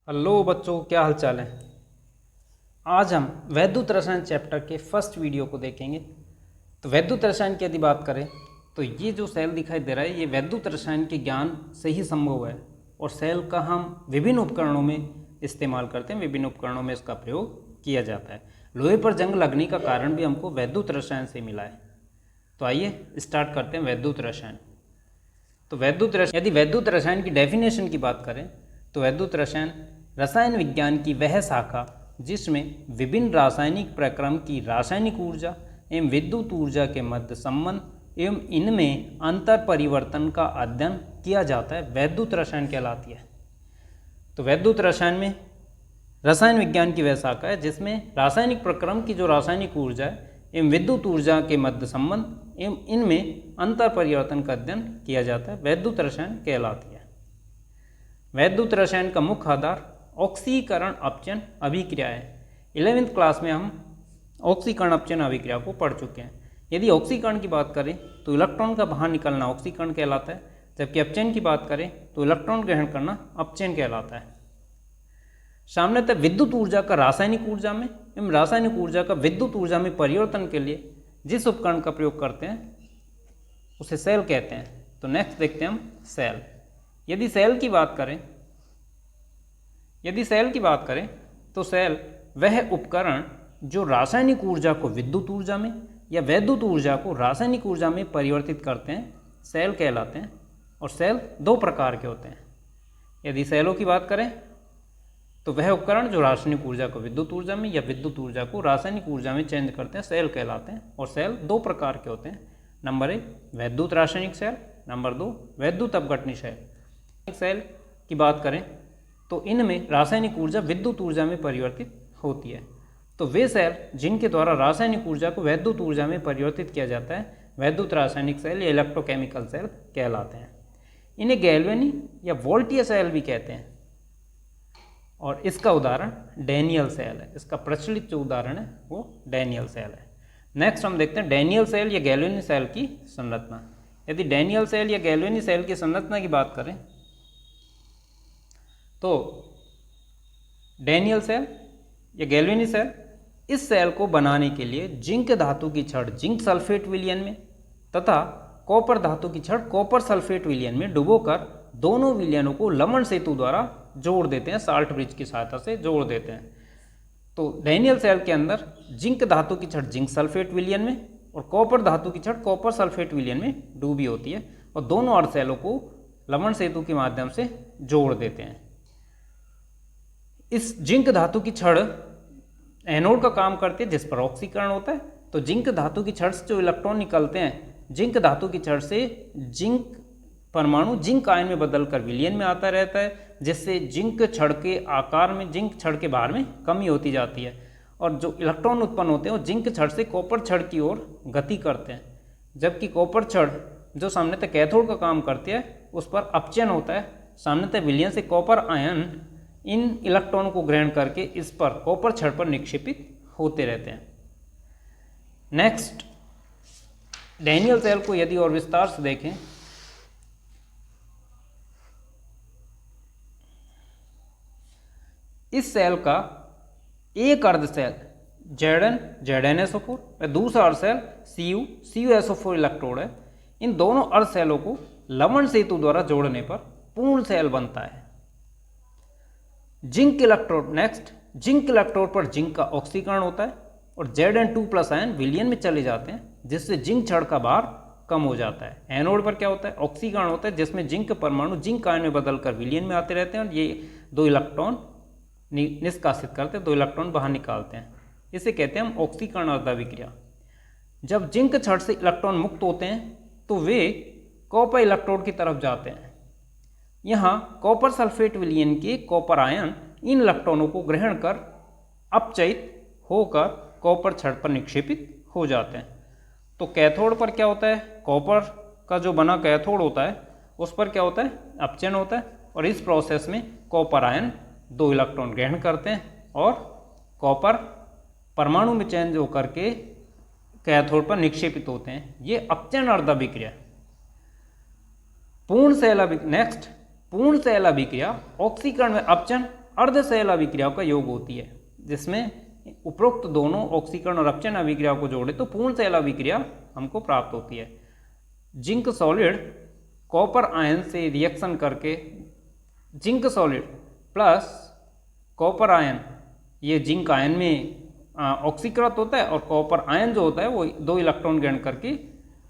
Hello बच्चों, क्या हाल चाल है। आज हम वैद्युत रसायन चैप्टर के फर्स्ट वीडियो को देखेंगे। तो वैद्युत रसायन की यदि बात करें तो ये जो सेल दिखाई दे रहा है ये वैद्युत रसायन के ज्ञान से ही संभव है और सेल का हम विभिन्न उपकरणों में इस्तेमाल करते हैं, विभिन्न उपकरणों में इसका प्रयोग किया जाता है। लोहे पर जंग लगने का कारण भी हमको वैद्युत रसायन से मिला है। तो आइए स्टार्ट करते हैं वैद्युत रसायन। तो यदि वैद्युत रसायन की डेफिनेशन की बात करें तो वैद्युत रसायन रसायन विज्ञान की वह शाखा जिसमें विभिन्न रासायनिक प्रक्रम की रासायनिक ऊर्जा एवं विद्युत ऊर्जा के मध्य संबंध एवं इनमें अंतर परिवर्तन का अध्ययन किया जाता है, वैद्युत रसायन कहलाती है। तो वैद्युत रसायन में रसायन विज्ञान की वह शाखा है जिसमें रासायनिक प्रक्रम की जो रासायनिक ऊर्जा है एवं विद्युत ऊर्जा के मध्य संबंध एवं इनमें अंतर परिवर्तन का अध्ययन किया जाता है, वैद्युत रसायन कहलाती है। वैद्युत रसायन का मुख्य आधार ऑक्सीकरण अपचयन अभिक्रिया है। 11वीं क्लास में हम ऑक्सीकरण अपचयन अभिक्रिया को पढ़ चुके हैं। यदि ऑक्सीकरण की बात करें तो इलेक्ट्रॉन का बाहर निकलना ऑक्सीकरण कहलाता है, जबकि अपचयन की बात करें तो इलेक्ट्रॉन ग्रहण करना अपचयन कहलाता है। सामान्यतः विद्युत ऊर्जा का रासायनिक ऊर्जा में एवं रासायनिक ऊर्जा का विद्युत ऊर्जा में परिवर्तन के लिए जिस उपकरण का प्रयोग करते हैं उसे सेल कहते हैं। तो नेक्स्ट देखते हैं हम सेल। यदि सेल की बात करें तो सेल वह उपकरण जो रासायनिक ऊर्जा को विद्युत ऊर्जा में या वैद्युत ऊर्जा को रासायनिक ऊर्जा में परिवर्तित करते हैं, सेल कहलाते हैं। और सेल दो प्रकार के होते हैं। यदि सेलों की बात करें तो वह उपकरण जो रासायनिक ऊर्जा को विद्युत ऊर्जा में या विद्युत ऊर्जा को रासायनिक ऊर्जा में चेंज करते हैं, सेल कहलाते हैं। और सेल दो प्रकार के होते हैं। नंबर 1 वैद्युत रासायनिक सेल, नंबर 2 वैद्युत अपघटनी सेल। सेल की बात करें तो इनमें रासायनिक ऊर्जा विद्युत ऊर्जा में परिवर्तित होती है। तो वे सेल जिनके द्वारा रासायनिक ऊर्जा को वैद्युत ऊर्जा में परिवर्तित किया जाता है वैद्युत रासायनिक सेल या इलेक्ट्रोकेमिकल सेल कहलाते हैं। इन्हें गैल्वेनी या वोल्टीय सेल भी कहते हैं और इसका उदाहरण डैनियल सेल है। इसका प्रचलित जो उदाहरण है वो डैनियल सेल है। नेक्स्ट हम देखते हैं डैनियल सेल या गैल्वेनी सेल की संरचना। यदि डैनियल सेल या गैल्वेनी सेल की संरचना की बात करें तो डैनियल सेल या गैल्वेनी सेल, इस सेल को बनाने के लिए जिंक धातु की छड़ जिंक सल्फेट विलयन में तथा कॉपर धातु की छड़ कॉपर सल्फेट विलयन में डुबोकर दोनों विलयनों को लवण सेतु द्वारा जोड़ देते हैं, साल्ट ब्रिज की सहायता से जोड़ देते हैं। तो डैनियल सेल के अंदर जिंक धातु की छड़ जिंक सल्फेट विलयन में और कॉपर धातु की छड़ कॉपर सल्फेट विलयन में डूबी होती है और दोनों अर्ध सेलों को लवण सेतु के माध्यम से जोड़ देते हैं। इस जिंक धातु की छड़ एनोड का काम करती है जिस पर ऑक्सीकरण होता है। तो जिंक धातु की छड़ से जो इलेक्ट्रॉन निकलते हैं, जिंक धातु की छड़ से जिंक परमाणु जिंक आयन में बदलकर विलयन में आता रहता है, जिससे जिंक छड़ के आकार में, जिंक छड़ के भार में कमी होती जाती है और जो इलेक्ट्रॉन उत्पन्न होते हैं वो जिंक छड़ से कॉपर छड़ की ओर गति करते हैं। जबकि कॉपर छड़ जो सामान्यतः कैथोड का काम करती है उस पर अपचयन होता है। सामान्यतः विलयन से कॉपर आयन इन इलेक्ट्रॉनों को ग्रहण करके इस पर कॉपर छड़ पर निक्षेपित होते रहते हैं। नेक्स्ट डैनियल सेल को यदि और विस्तार से देखें इस सेल का एक अर्ध सेल ZnSO4 और दूसरा अर्ध सेल CuSO4 इलेक्ट्रोड है। इन दोनों अर्ध सेलों को लवण सेतु द्वारा जोड़ने पर पूर्ण सेल बनता है। Zinc electrode, next zinc electrode पर जिंक का ऑक्सीकरण होता है और Zn2+ आयन विलयन में चले जाते हैं जिससे जिंक छड़ का भार कम हो जाता है। एनोड पर क्या होता है, ऑक्सीकरण होता है जिसमें जिंक परमाणु जिंक आयन में बदलकर विलयन में आते रहते हैं और ये दो इलेक्ट्रॉन निष्कासित करते हैं, दो इलेक्ट्रॉन बाहर निकालते हैं। इसे कहते हैं हम ऑक्सीकरण अर्धाभिक्रिया। जब जिंक छड़ से इलेक्ट्रॉन मुक्त होते हैं तो वे कॉपर इलेक्ट्रोड की तरफ जाते हैं। यहाँ कॉपर सल्फेट विलयन के कॉपर आयन इन इलेक्ट्रॉनों को ग्रहण कर अपचयित होकर कॉपर छड़ पर निक्षेपित हो जाते हैं। तो कैथोड पर क्या होता है, कॉपर का जो बना कैथोड होता है उस पर क्या होता है, अपचयन होता है और इस प्रोसेस में कॉपर आयन दो इलेक्ट्रॉन ग्रहण करते हैं और कॉपर परमाणु में चेंज होकर के कैथोड पर निक्षेपित होते हैं। ये अपचयन अर्धाभिक्रिया। पूर्ण सेल अभिक्रिया, नेक्स्ट पूर्ण सेल अभिक्रिया ऑक्सीकरण में अपचयन अर्ध सेल अभिक्रियाओं का योग होती है, जिसमें उपरोक्त दोनों ऑक्सीकरण और अपचयन अभिक्रियाओं को जोड़े तो पूर्ण सेल अभिक्रिया हमको प्राप्त होती है। जिंक सॉलिड कॉपर आयन से रिएक्शन करके zinc solid plus copper ion, ये जिंक आयन में ऑक्सीकृत होता है और कॉपर आयन जो होता है वो 2 इलेक्ट्रॉन ग्रहण करके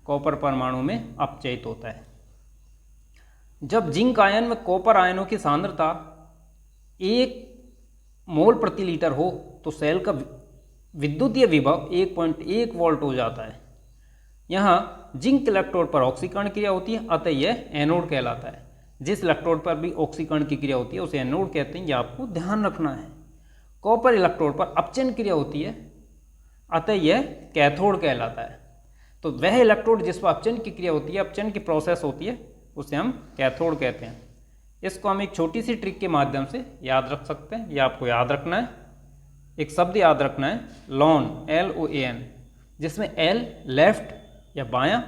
कॉपर परमाणु में अपचयित होता है। जब जिंक आयन में कॉपर आयनों की सांद्रता 1 मोल प्रति लीटर हो तो सेल का विद्युतीय विभव 1.1 वोल्ट हो जाता है। यहाँ जिंक इलेक्ट्रोड पर ऑक्सीकरण क्रिया होती है, अतः यह एनोड कहलाता है। जिस इलेक्ट्रोड पर भी ऑक्सीकरण की क्रिया होती है उसे एनोड कहते हैं, ये आपको ध्यान रखना है। कॉपर इलेक्ट्रोड पर अपचयन क्रिया होती है, अतः यह कैथोड कहलाता है। तो वह इलेक्ट्रोड जिस पर अपचयन की क्रिया होती है, अपचयन की प्रोसेस होती है, उसे हम कैथोड कहते हैं। इसको हम एक छोटी सी ट्रिक के माध्यम से याद रख सकते हैं। यह आपको याद रखना है, एक शब्द याद रखना है, लॉन, LOAN, जिसमें L लेफ्ट या बायां,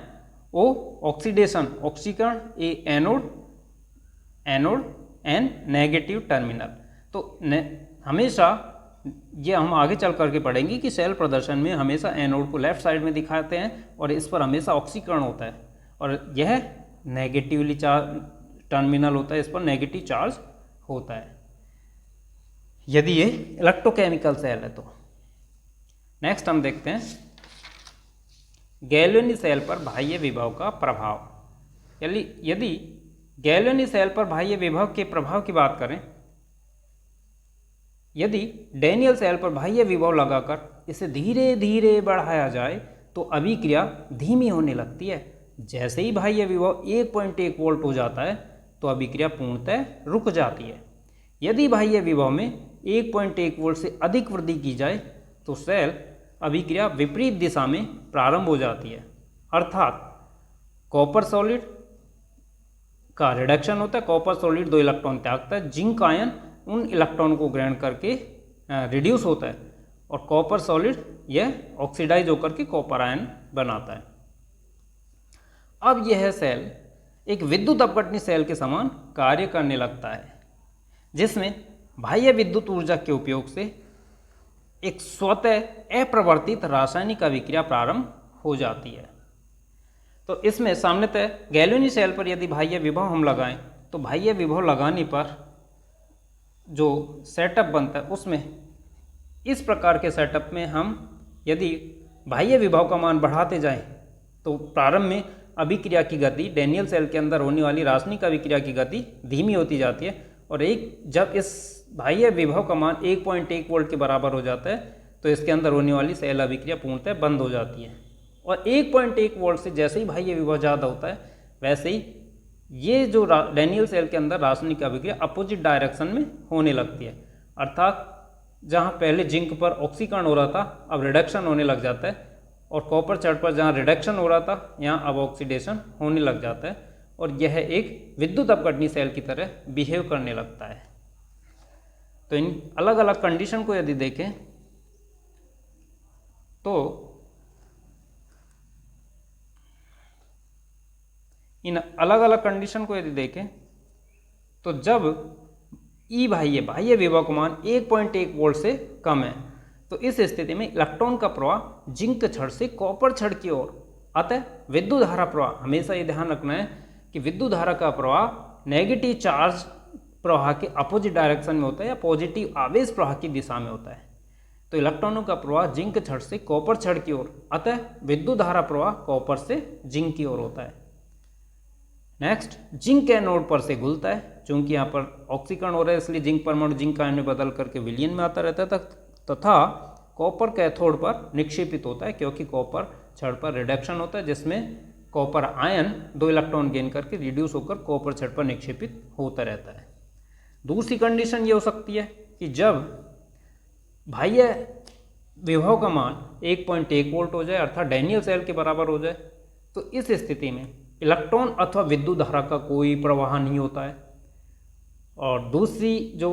O ऑक्सीडेशन, ऑक्सीकरण, A anode, anode, N negative terminal. तो हमेशा ये हम आगे चल करके पढ़ेंगे कि सेल प्रदर्शन में हमेशा एनोड को लेफ्ट साइड में दिखाते हैं और इस पर हमेशा ऑक्सीकरण होता है और यह नेगेटिवली चार्ज टर्मिनल होता है, इस पर नेगेटिव चार्ज होता है यदि ये इलेक्ट्रोकेमिकल सेल है तो। नेक्स्ट हम देखते हैं गैलियोनी सेल पर बाह्य विभव का प्रभाव। यदि गैलियोनी सेल पर बाह्य विभव के प्रभाव की बात करें, यदि डैनियल सेल पर बाह्य विभव लगाकर इसे धीरे धीरे बढ़ाया जाए तो अभिक्रिया धीमी होने लगती है। जैसे ही बाह्य विभव 1.1 वोल्ट हो जाता है तो अभिक्रिया पूर्णतः रुक जाती है। यदि बाह्य विभव में 1.1 वोल्ट से अधिक वृद्धि की जाए तो सेल अभिक्रिया विपरीत दिशा में प्रारंभ हो जाती है, अर्थात कॉपर सॉलिड का रिडक्शन होता है। कॉपर सॉलिड 2 इलेक्ट्रॉन त्यागता है, जिंक आयन उन इलेक्ट्रॉन को ग्रहण करके रिड्यूस होता है और कॉपर सॉलिड यह ऑक्सीडाइज होकर के कॉपर आयन बनाता है। अब यह सेल एक विद्युत अपघटनी सेल के समान कार्य करने लगता है, जिसमें बाह्य विद्युत ऊर्जा के उपयोग से एक स्वतः अप्रवर्तित रासायनिक अभिक्रिया प्रारंभ हो जाती है। तो इसमें सामान्यतः गैलियोनी सेल पर यदि बाह्य विभव हम लगाएं तो बाह्य विभव लगाने पर जो सेटअप बनता है उसमें इस प्रकार के सेटअप में हम यदि बाह्य विभव का मान बढ़ाते जाएं तो प्रारंभ में अभिक्रिया की गति, डैनियल सेल के अंदर होने वाली रासायनिक अभिक्रिया की गति धीमी होती जाती है और जब इस बाह्य विभव का मान 1.1 वोल्ट के बराबर हो जाता है तो इसके अंदर होने वाली सेल अभिक्रिया पूर्णतः बंद हो जाती है। और 1.1 वोल्ट से जैसे ही बाह्य विभव ज़्यादा होता है वैसे ही ये जो डैनियल सेल के अंदर रासायनिक अभिक्रिया अपोजिट डायरेक्शन में होने लगती है, अर्थात जहाँ पहले जिंक पर ऑक्सीकरण हो रहा था अब रिडक्शन होने लग जाता है और कॉपर चढ़ पर जहाँ रिडक्शन हो रहा था यहाँ अब ऑक्सीडेशन होने लग जाता है और यह एक विद्युत अपघटनी सेल की तरह बिहेव करने लगता है। तो इन अलग अलग कंडीशन को यदि देखें तो इन अलग अलग कंडीशन को यदि देखें तो जब ई बाह्य विभव का मान 1.1 वोल्ट से कम है तो इस स्थिति में इलेक्ट्रॉन का प्रवाह जिंक छड़ से कॉपर छड़ की ओर, अतः विद्युत धारा प्रवाह, हमेशा ये ध्यान रखना है कि विद्युत धारा का प्रवाह नेगेटिव चार्ज प्रवाह के अपोजिट डायरेक्शन में होता है या पॉजिटिव आवेश प्रवाह की दिशा में होता है। तो इलेक्ट्रॉनों का प्रवाह जिंक छड़ से कॉपर छड़ की ओर, अतः विद्युत धारा प्रवाह कॉपर से जिंक की ओर होता है। नेक्स्ट, जिंक एनोड पर से घुलता है, चूंकि यहाँ पर ऑक्सीकरण हो रहा है इसलिए जिंक परमाणु जिंक आयन में बदल करके विलयन में आता रहता है तथा कॉपर कैथोड पर निक्षेपित होता है, क्योंकि कॉपर छड़ पर रिडक्शन होता है जिसमें कॉपर आयन 2 इलेक्ट्रॉन गेन करके रिड्यूस होकर कॉपर छड़ पर निक्षेपित होता रहता है। दूसरी कंडीशन ये हो सकती है कि जब बाह्य विभव का मान 1.1 वोल्ट हो जाए अर्थात डैनियल सेल के बराबर हो जाए तो इस स्थिति में इलेक्ट्रॉन अथवा विद्युत धारा का कोई प्रवाह नहीं होता है और दूसरी जो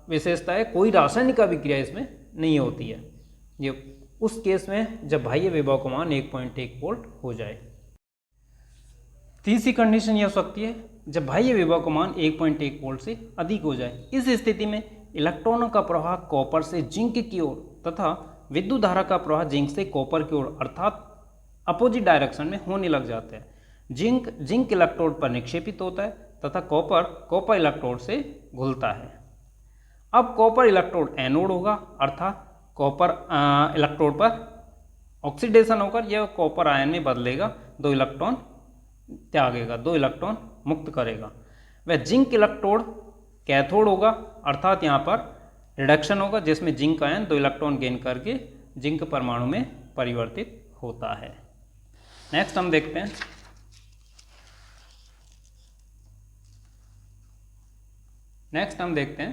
विशेषता है कोई रासायनिक अभिक्रिया इसमें नहीं होती है, ये उस केस में जब बाह्य विभव का मान 1.1 वोल्ट हो जाए। तीसरी कंडीशन ये हो सकती है जब बाह्य विभव का मान 1.1 वोल्ट से अधिक हो जाए। इस स्थिति में इलेक्ट्रॉनों का प्रवाह कॉपर से जिंक की ओर तथा विद्युत धारा का प्रवाह जिंक से कॉपर की ओर अर्थात अपोजिट डायरेक्शन में होने लग जाता है। जिंक इलेक्ट्रोड पर निक्षेपित होता है तथा कॉपर इलेक्ट्रोड से घुलता है। अब कॉपर इलेक्ट्रोड एनोड होगा अर्थात कॉपर इलेक्ट्रोड पर ऑक्सीडेशन होकर यह कॉपर आयन में बदलेगा, 2 इलेक्ट्रॉन त्यागेगा, 2 इलेक्ट्रॉन मुक्त करेगा। वह जिंक इलेक्ट्रोड कैथोड होगा अर्थात यहाँ पर रिडक्शन होगा जिसमें जिंक आयन 2 इलेक्ट्रॉन गेन करके जिंक परमाणु में परिवर्तित होता है। नेक्स्ट हम देखते हैं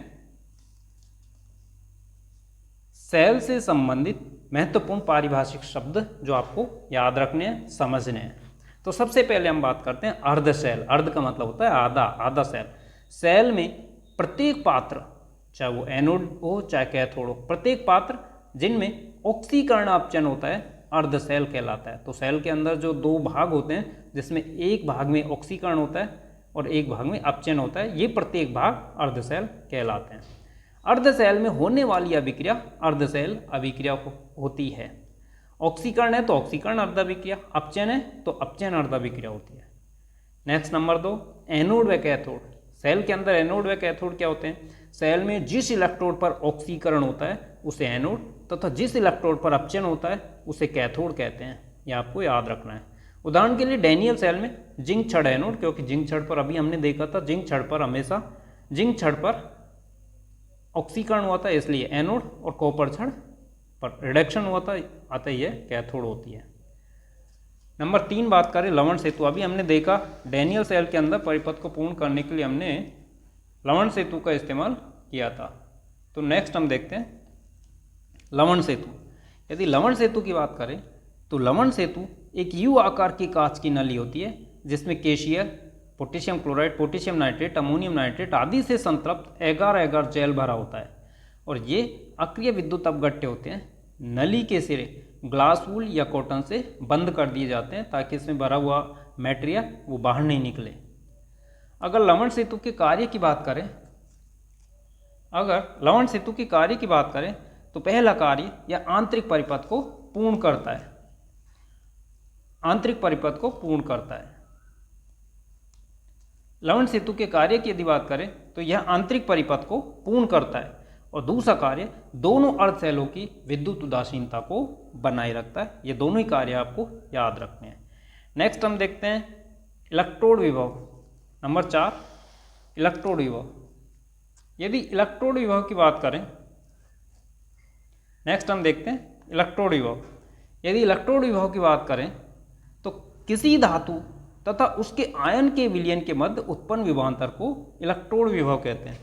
सेल से संबंधित महत्वपूर्ण पारिभाषिक शब्द जो आपको याद रखने हैं, समझने हैं। तो सबसे पहले हम बात करते हैं अर्ध सेल। अर्ध का मतलब होता है आधा सेल। सेल में प्रत्येक पात्र, चाहे वो एनोड हो चाहे कैथोड हो, प्रत्येक पात्र जिनमें ऑक्सीकरण अपचयन होता है अर्ध सेल कहलाता है। तो सेल के अंदर जो 2 भाग होते हैं जिसमें एक भाग में ऑक्सीकरण होता है और एक भाग में अपचयन होता है, ये प्रत्येक भाग अर्ध सेल कहलाते हैं। अर्ध सेल में होने वाली अभिक्रिया अर्ध सेल अभिक्रिया होती है। ऑक्सीकरण है तो ऑक्सीकरण अर्ध अभिक्रिया, अपचयन है तो अपचयन अर्ध अभिक्रिया होती है। नेक्स्ट नंबर 2, एनोड व कैथोड। सेल के अंदर एनोड व कैथोड क्या होते हैं? सेल में जिस इलेक्ट्रोड पर ऑक्सीकरण होता है उसे एनोड तथा जिस इलेक्ट्रोड पर अपचयन होता है उसे कैथोड कहते हैं। ये आपको याद रखना है। उदाहरण के लिए डैनियल सेल में जिंक छड़ एनोड, क्योंकि जिंक छड़ पर अभी हमने देखा था जिंक छड़ पर ऑक्सीकरण हुआ था इसलिए एनोड, और कॉपर छड़ पर रिडक्शन हुआ था अतः यह कैथोड होती है। नंबर 3 बात करें लवण सेतु। अभी हमने देखा डैनियल सेल के अंदर परिपथ को पूर्ण करने के लिए हमने लवण सेतु का इस्तेमाल किया था। तो नेक्स्ट हम देखते हैं लवण सेतु। यदि लवण सेतु की बात करें तो लवण सेतु एक यू आकार की कांच की नली होती है जिसमें cashier, potassium chloride, potassium nitrate, ammonium nitrate आदि से संतृप्त एगार जेल भरा होता है और ये अक्रिय विद्युत अपघट्य होते हैं। नली के सिरे ग्लास वूल या कॉटन से बंद कर दिए जाते हैं ताकि इसमें भरा हुआ मटेरियल वो बाहर नहीं निकले। अगर लवण सेतु के कार्य की बात करें तो पहला कार्य या आंतरिक परिपथ को पूर्ण करता है। लवण सेतु के कार्य की यदि बात करें तो यह आंतरिक परिपथ को पूर्ण करता है और दूसरा कार्य दोनों अर्ध सेलों की विद्युत उदासीनता को बनाए रखता है। ये दोनों ही कार्य आपको याद रखने हैं। नेक्स्ट हम देखते हैं इलेक्ट्रोड विभव। नंबर 4 इलेक्ट्रोड विभव। यदि इलेक्ट्रोड विभव की बात करें, नेक्स्ट हम देखते हैं इलेक्ट्रोड विभव। यदि इलेक्ट्रोड विभव की बात करें तो किसी धातु तथा उसके आयन के विलयन के मध्य उत्पन्न विभवांतर को इलेक्ट्रोड विभव कहते हैं।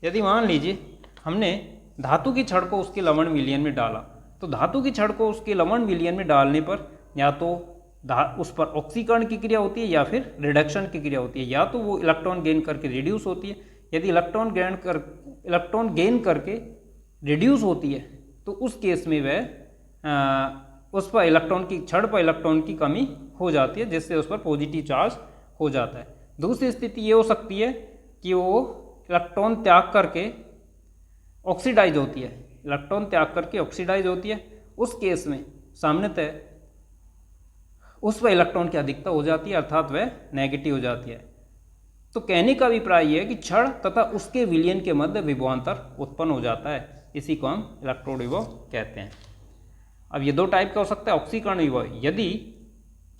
यदि मान लीजिए हमने धातु की छड़ को उसके लवण विलयन में डाला, तो धातु की छड़ को उसके लवण विलयन में डालने पर या तो उस पर ऑक्सीकरण की क्रिया होती है या फिर रिडक्शन की क्रिया होती है। या तो वो इलेक्ट्रॉन गेन करके रिड्यूस होती है। यदि इलेक्ट्रॉन गेन करके रिड्यूस होती है तो उस केस में वह उस पर इलेक्ट्रॉन की छड़ पर इलेक्ट्रॉन की कमी हो जाती है जिससे उस पर पॉजिटिव चार्ज हो जाता है। दूसरी स्थिति ये हो सकती है कि वो इलेक्ट्रॉन त्याग करके ऑक्सीडाइज होती है। उस केस में सामान्यतः उस पर इलेक्ट्रॉन की अधिकता हो जाती है अर्थात वह नेगेटिव हो जाती है। तो कहने का अभिप्राय यह है कि छड़ तथा उसके विलयन के मध्य विभवांतर उत्पन्न हो जाता है। इसी को हम इलेक्ट्रोड विभव कहते हैं। अब ये 2 टाइप का हो सकता है ऑक्सीकरण विभव। यदि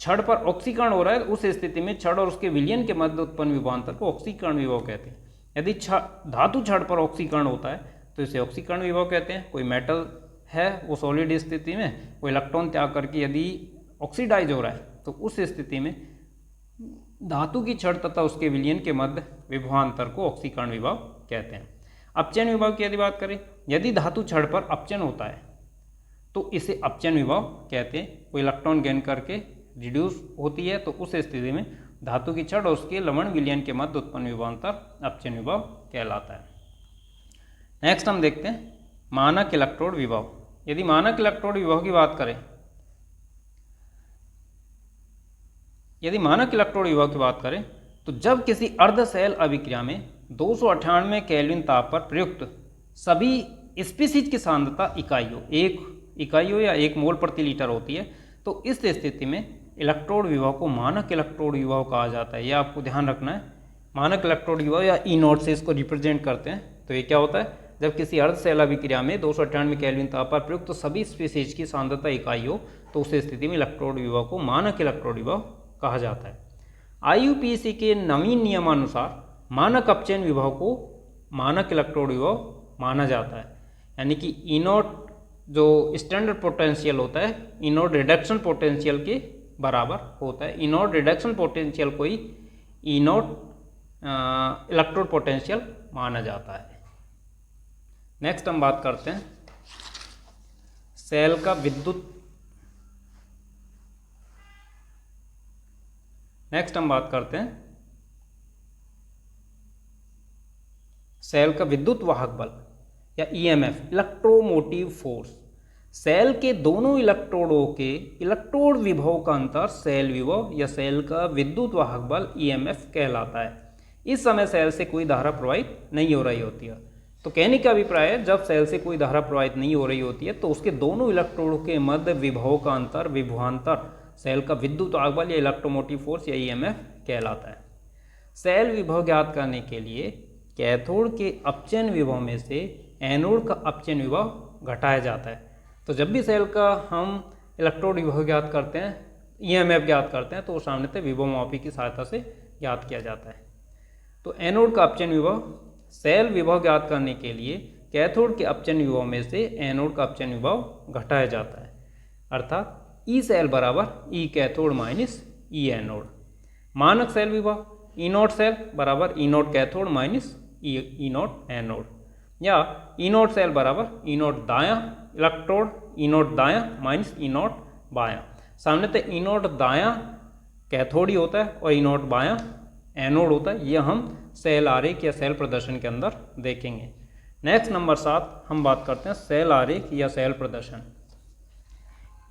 छड़ पर ऑक्सीकरण हो रहा है उस स्थिति में छड़ और उसके विलयन के मध्य उत्पन्न विभवांतर को ऑक्सीकरण विभव कहते हैं। यदि धातु छड़ पर ऑक्सीकरण होता है तो इसे ऑक्सीकरण विभव कहते हैं। कोई मेटल है वो सॉलिड स्थिति में वो इलेक्ट्रॉन त्याग करके यदि ऑक्सीडाइज हो रहा है तो उस स्थिति में धातु की छड़ तथा उसके विलयन के मध्य विभवांतर को ऑक्सीकरण विभव कहते हैं। अपचयन विभव की यदि बात करें, यदि धातु छड़ पर अपचयन होता है तो इसे अपचयन विभव कहते हैं। कोई इलेक्ट्रॉन गेन करके रिड्यूस होती है तो उस स्थिति में धातु की छड़ और उसके लवण विलयन के मध्य उत्पन्न विभवांतर अपचयन विभव कहलाता है। नेक्स्ट हम देखते हैं मानक इलेक्ट्रोड विभव। यदि मानक इलेक्ट्रोड विभव की बात करें, तो जब किसी अर्ध सेल अभिक्रिया में 298 केल्विन ताप पर प्रयुक्त सभी स्पीसीज की सांद्रता एक इकाई हो या 1 मोल प्रति लीटर होती है, तो इस स्थिति में इलेक्ट्रोड विभव को मानक इलेक्ट्रोड विभव कहा जाता है। यह आपको ध्यान रखना है, मानक इलेक्ट्रोड विभव या ई नॉट से इसको रिप्रेजेंट करते हैं। तो ये क्या होता है, जब किसी अर्ध सेल अभिक्रिया में 298 केल्विन ताप पर प्रयुक्त सभी स्पीसीज की सांद्रता इकाई हो, तो उस स्थिति में इलेक्ट्रोड विभव को मानक इलेक्ट्रोड विभव कहा जाता है। IUPAC के नवीन नियमानुसार मानक अपचयन विभव को मानक इलेक्ट्रोड विभव माना जाता है, यानी कि ई नॉट जो स्टैंडर्ड पोटेंशियल होता है ई नॉट रिडक्शन पोटेंशियल के बराबर होता है। ई नॉट रिडक्शन पोटेंशियल को ही ई नॉट इलेक्ट्रोड पोटेंशियल माना जाता है। नेक्स्ट हम बात करते हैं सेल का विद्युत वाहक बल या EMF, इलेक्ट्रोमोटिव फोर्स। सेल के दोनों इलेक्ट्रोडों के इलेक्ट्रोड विभव का अंतर सेल विभव या सेल का विद्युत वाहक बल EMF कहलाता है। इस समय सेल से कोई धारा प्रवाहित नहीं हो रही होती है। तो कहने का अभिप्राय है, जब सेल से कोई धारा प्रवाहित नहीं हो रही होती है तो उसके दोनों इलेक्ट्रोडों के मध्य विभव का अंतर विभवांतर सेल का विद्युत वाहक बल या इलेक्ट्रोमोटिव फोर्स या EMF कहलाता है। सेल विभव ज्ञात करने के लिए कैथोड के अपचयन विभव में से एनोड का अपचयन विभव घटाया जाता है। तो जब भी सेल का हम इलेक्ट्रोड विभव ज्ञात करते हैं, EMF ज्ञात करते हैं, तो वो सामान्यतः विभव मापी की सहायता से ज्ञात किया जाता है। तो एनोड का अपचयन विभव, सेल विभव ज्ञात करने के लिए कैथोड के अपचयन विभव में से एनोड का अपचयन विभव घटाया जाता है, अर्थात ई सेल बराबर E cathode minus E anode. मानक सेल विभव ई नॉट सेल बराबर E nought cathode minus E nought anode, या ई नॉट सेल बराबर ई नॉट दायां इलेक्ट्रोड ई नॉट दायां माइनस ई नॉट बायां। सामान्यतः ई नॉट दायां कैथोड ही होता है और ई नॉट बायां एनोड होता है। यह हम सेल आरेख या सेल प्रदर्शन के अंदर देखेंगे। नेक्स्ट नंबर 7 हम बात करते हैं सेल आरेख या सेल प्रदर्शन।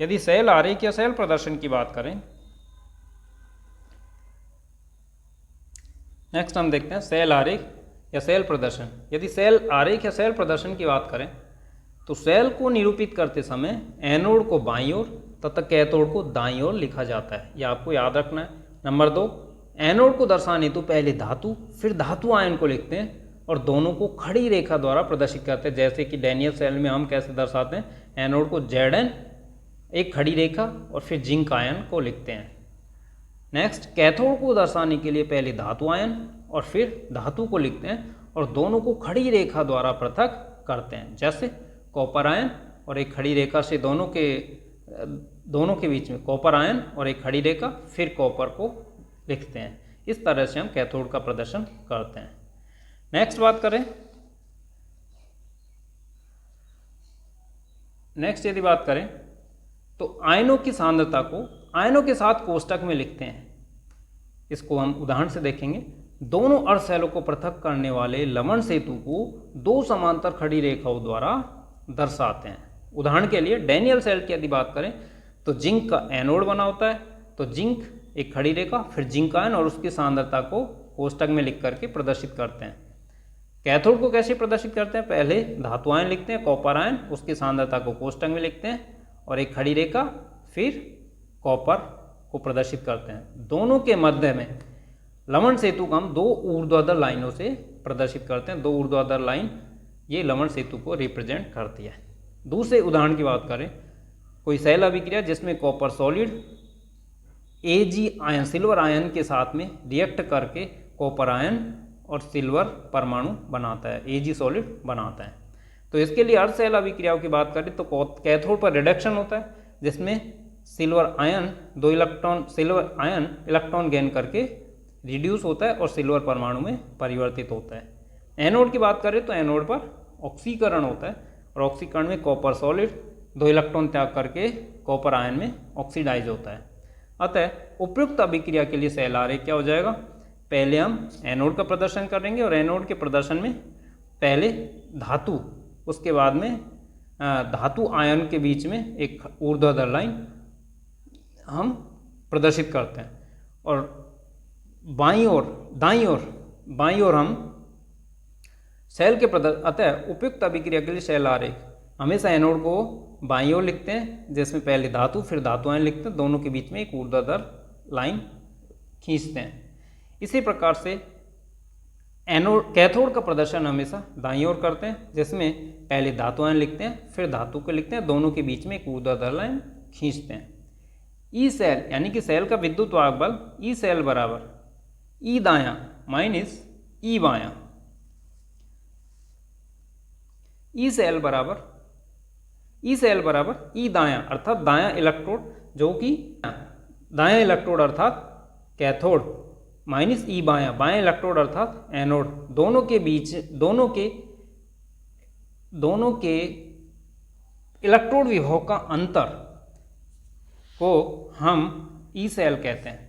यदि सेल आरेख या सेल प्रदर्शन की बात करें, नेक्स्ट हम देखते हैं सेल आरेख या सेल प्रदर्शन। यदि सेल आरेख या सेल प्रदर्शन की बात करें तो सेल को निरूपित करते समय एनोड को बाईं ओर तथा कैथोड को दाईं ओर लिखा जाता है। यह आपको याद रखना है। नंबर 2, एनोड को दर्शाने तो पहले धातु फिर धातु आयन को लिखते हैं और दोनों को खड़ी रेखा द्वारा प्रदर्शित करते हैं। जैसे कि डैनियल सेल में हम कैसे दर्शाते हैं, एनोड को Zn एक खड़ी रेखा और फिर जिंक आयन को लिखते हैं। नेक्स्ट, कैथोड को दर्शाने के लिए पहले धातु आयन और फिर धातु को लिखते हैं और दोनों को खड़ी रेखा द्वारा पृथक करते हैं। जैसे कॉपर आयन और एक खड़ी रेखा से दोनों के बीच में कॉपर आयन और एक खड़ी रेखा, फिर कॉपर को लिखते हैं। इस तरह से हम कैथोड का प्रदर्शन करते हैं। नेक्स्ट बात करें, यदि बात करें तो आयनों की सांद्रता को आयनों के साथ कोष्टक में लिखते हैं। इसको हम उदाहरण से देखेंगे। दोनों अर्ध सेलों को पृथक करने वाले लवण सेतु को दो समांतर खड़ी रेखाओं द्वारा दर्शाते हैं। उदाहरण के लिए डैनियल सेल की यदि बात करें तो जिंक का एनोड बना होता है, तो जिंक एक खड़ी रेखा फिर जिंक आयन और उसकी सांद्रता को कोष्टक में लिख करके प्रदर्शित करते हैं। कैथोड को कैसे प्रदर्शित करते हैं, पहले धातु आयन लिखते हैं, कॉपर आयन, उसकी सांद्रता को कोष्टक में लिखते हैं और एक खड़ी रेखा फिर कॉपर को प्रदर्शित करते हैं। दोनों के मध्य में लवण सेतु को हम दो ऊर्ध्वाधर लाइनों से प्रदर्शित करते हैं। दो ऊर्ध्वाधर लाइन ये लवण सेतु को रिप्रेजेंट करती है। दूसरे उदाहरण की बात करें, कोई सेल अभिक्रिया जिसमें copper solid Ag ion silver ion के साथ में रिएक्ट करके कॉपर आयन और सिल्वर परमाणु बनाता है, Ag सॉलिड बनाता है। तो इसके लिए अर्ध सेल अभिक्रियाओं की बात करें तो कैथोड पर रिडक्शन होता है जिसमें सिल्वर आयन इलेक्ट्रॉन गेन करके रिड्यूस होता है और सिल्वर परमाणु में परिवर्तित होता है। एनोड की बात करें तो एनोड पर ऑक्सीकरण होता है और ऑक्सीकरण में कॉपर सॉलिड 2 इलेक्ट्रॉन त्याग करके कॉपर आयन में ऑक्सीडाइज होता है। अतः उपयुक्त अभिक्रिया के लिए सेल आरेख क्या हो जाएगा, पहले हम एनोड का प्रदर्शन करेंगे और एनोड के प्रदर्शन में पहले धातु, उसके बाद में धातु आयन के बीच में एक ऊर्ध्वाधर लाइन हम प्रदर्शित करते हैं और बाईं ओर हम सेल के अतः उपयुक्त अभिक्रिया के लिए सेल आरेख हमेशा एनोड को बाईं ओर लिखते हैं, जिसमें पहले धातु फिर धातु आयन लिखते हैं, दोनों के बीच में एक ऊर्ध्वाधर लाइन खींचते हैं। इसी प्रकार से एनोड कैथोड का प्रदर्शन हमेशा दाईं ओर करते हैं, जिसमें पहले धातु आयन लिखते हैं फिर धातु को लिखते हैं, दोनों के बीच में एक ऊर्ध्वाधर लाइन खींचते हैं। ई सेल यानी कि सेल का विद्युत वाहक बल ई सेल बराबर ई दायां माइनस ई बायां। ई सेल बराबर ई दायां अर्थात दायां इलेक्ट्रोड, जो कि दायां इलेक्ट्रोड अर्थात कैथोड, माइनस ई बायां इलेक्ट्रोड अर्थात एनोड। दोनों के इलेक्ट्रोड विभव का अंतर को हम ई सेल कहते हैं।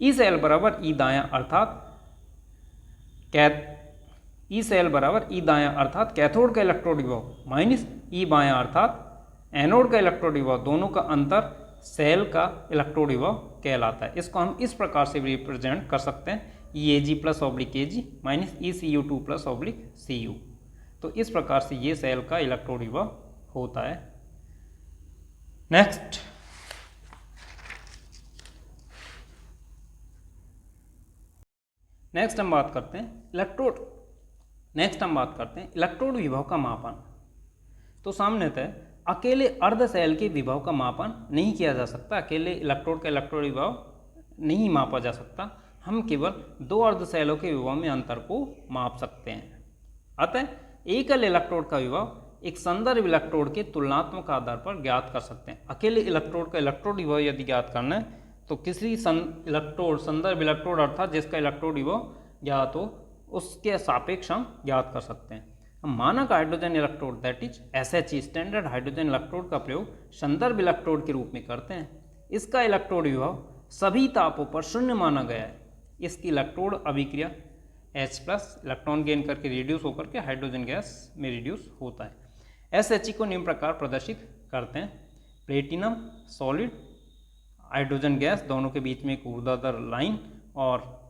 ई सेल बराबर ई दायां अर्थात कैथोड का इलेक्ट्रोड विभव माइनस ई बायां अर्थात एनोड का इलेक्ट्रोड विभव, दोनों का अंतर सेल का इलेक्ट्रोड विभव कहलाता है। इसको हम इस प्रकार से रिप्रेजेंट कर सकते हैं, E A G plus oblique A G minus E C U two plus oblique C U. तो इस प्रकार से ये सेल का इलेक्ट्रोड विभव होता है। नेक्स्ट हम बात करते हैं इलेक्ट्रोड विभव का मापन। तो सामान्यतः अकेले अर्ध सेल के विभव का मापन नहीं किया जा सकता, अकेले इलेक्ट्रोड का इलेक्ट्रोड विभव नहीं मापा जा सकता। हम केवल दो अर्ध सेलों के विभव में अंतर को माप सकते हैं। अतः एकल इलेक्ट्रोड का विभव एक संदर्भ इलेक्ट्रोड के तुलनात्मक आधार पर ज्ञात कर सकते हैं। अकेले इलेक्ट्रोड का इलेक्ट्रोड विभव यदि ज्ञात करना है तो किसी संदर्भ इलेक्ट्रोड अर्थात जिसका इलेक्ट्रोड विभव ज्ञात हो उसके सापेक्ष हम ज्ञात कर सकते हैं। हम मानक hydrogen electrode that is SHE standard hydrogen electrode का प्रयोग संदर्भ इलेक्ट्रोड के रूप में करते हैं। इसका इलेक्ट्रोड विभव सभी तापों पर शून्य माना गया है। इसकी इलेक्ट्रोड अभिक्रिया H प्लस इलेक्ट्रॉन गेन करके रिड्यूस होकर के हाइड्रोजन गैस में रिड्यूस होता है। SHE को निम्न प्रकार प्रदर्शित करते हैं। प्लेटिनम सॉलिड हाइड्रोजन गैस, दोनों के बीच में एक ऊर्ध्वाधर लाइन और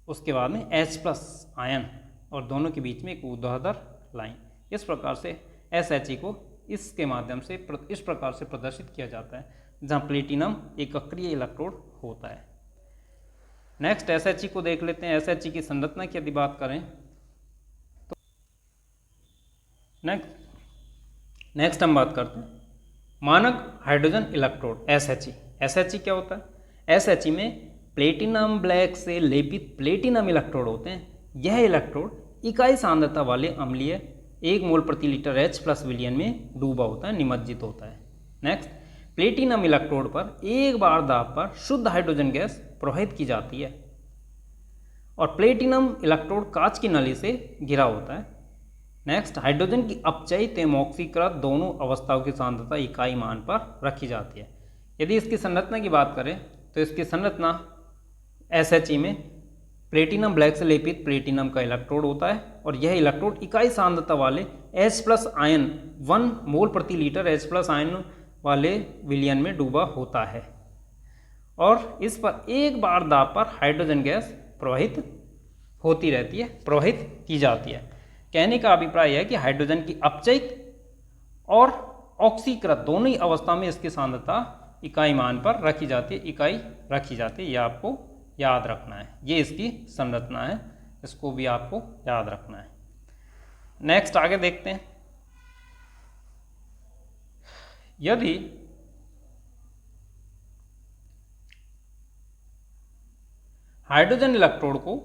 उसके बाद में H प्लस आयन और दोनों के बीच में एक ऊर्ध्वाधर लाइन। इस प्रकार से SHE को इसके माध्यम से इस प्रकार से प्रदर्शित किया जाता है, जहाँ प्लेटिनम एक अक्रिय इलेक्ट्रोड होता है। नेक्स्ट SHE को देख लेते हैं। SHE की संरचना की यदि बात करें तो नेक्स्ट हम बात करते हैं मानक हाइड्रोजन इलेक्ट्रोड SHE। SHE क्या होता है? SHE में प्लेटिनम ब्लैक से लेपित प्लेटिनम इलेक्ट्रोड होते हैं। यह इलेक्ट्रोड इकाई सांद्रता वाले अम्लीय 1 मोल प्रति लीटर H प्लस विलयन में डूबा होता है, निमज्जित होता है। नेक्स्ट, प्लेटिनम इलेक्ट्रोड पर एक बार दाब पर शुद्ध हाइड्रोजन गैस प्रवाहित की जाती है और प्लेटिनम इलेक्ट्रोड कांच की नली से घिरा होता है। नेक्स्ट, हाइड्रोजन की अपचयित एवं ऑक्सीकृत दोनों अवस्थाओं की सांद्रता इकाई मान पर रखी जाती है। यदि इसकी संरचना की बात करें तो इसकी संरचना SHE में प्लेटिनम ब्लैक से लेपित प्लेटिनम का इलेक्ट्रोड होता है और यह इलेक्ट्रोड इकाई सांद्रता वाले H प्लस आयन 1 मोल प्रति लीटर H प्लस आयन वाले विलयन में डूबा होता है और इस पर एक बार दाब पर हाइड्रोजन गैस प्रवाहित होती रहती है, प्रवाहित की जाती है। कहने का अभिप्राय है कि हाइड्रोजन की अपचयित और ऑक्सीकृत दोनों ही अवस्था में इसकी सांद्रता इकाई मान पर रखी जाती है, यह आपको याद रखना है। ये इसकी संरचना है, इसको भी आपको याद रखना है। नेक्स्ट आगे देखते हैं। यदि हाइड्रोजन इलेक्ट्रोड को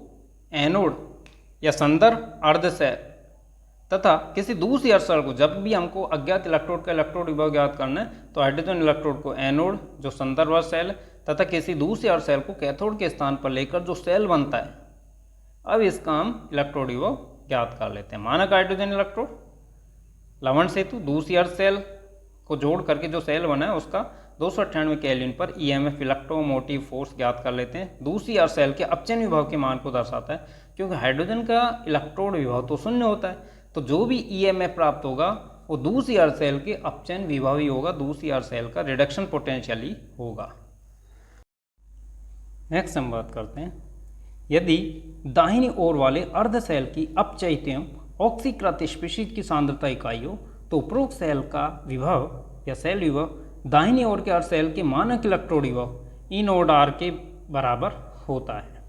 एनोड या संदर्भ अर्ध सेल तथा किसी दूसरी अर्ध सेल को, जब भी हमको अज्ञात इलेक्ट्रोड का इलेक्ट्रोड विभव ज्ञात करना है तो हाइड्रोजन इलेक्ट्रोड को एनोड जो संदर्भ अर्ध सेल तथा किसी दूसरी अर्ध सेल को कैथोड के स्थान पर लेकर जो सेल बनता है, अब इसका हम इलेक्ट्रोड विभव ज्ञात कर लेते हैं। मानक हाइड्रोजन इलेक्ट्रोड लवण सेतु दूसरी अर्ध सेल को जोड़ करके जो सेल बना है उसका 298 केल्विन पर EMF इलेक्ट्रोमोटिव फोर्स ज्ञात कर लेते हैं। दूसरी अर्ध सेल के अपचयन विभव के मान को दर्शाता है, क्योंकि हाइड्रोजन का इलेक्ट्रोड विभव तो शून्य होता है, तो जो भी EMF प्राप्त होगा वो दूसरी अर्ध सेल के अपचयन विभव ही होगा, दूसरी अर्ध सेल का रिडक्शन पोटेंशियल ही होगा। नेक्स्ट हम बात करते हैं, यदि दाहिनी ओर वाले अर्ध सेल की अपचयित एवं ऑक्सीकृत स्पीशीज की सांद्रता इकाई हो तो उपरोक्त सेल का विभव या सेल विभव दाहिनी ओर के अर्ध सेल के मानक इलेक्ट्रोड विभव ई नोड आर के बराबर होता है।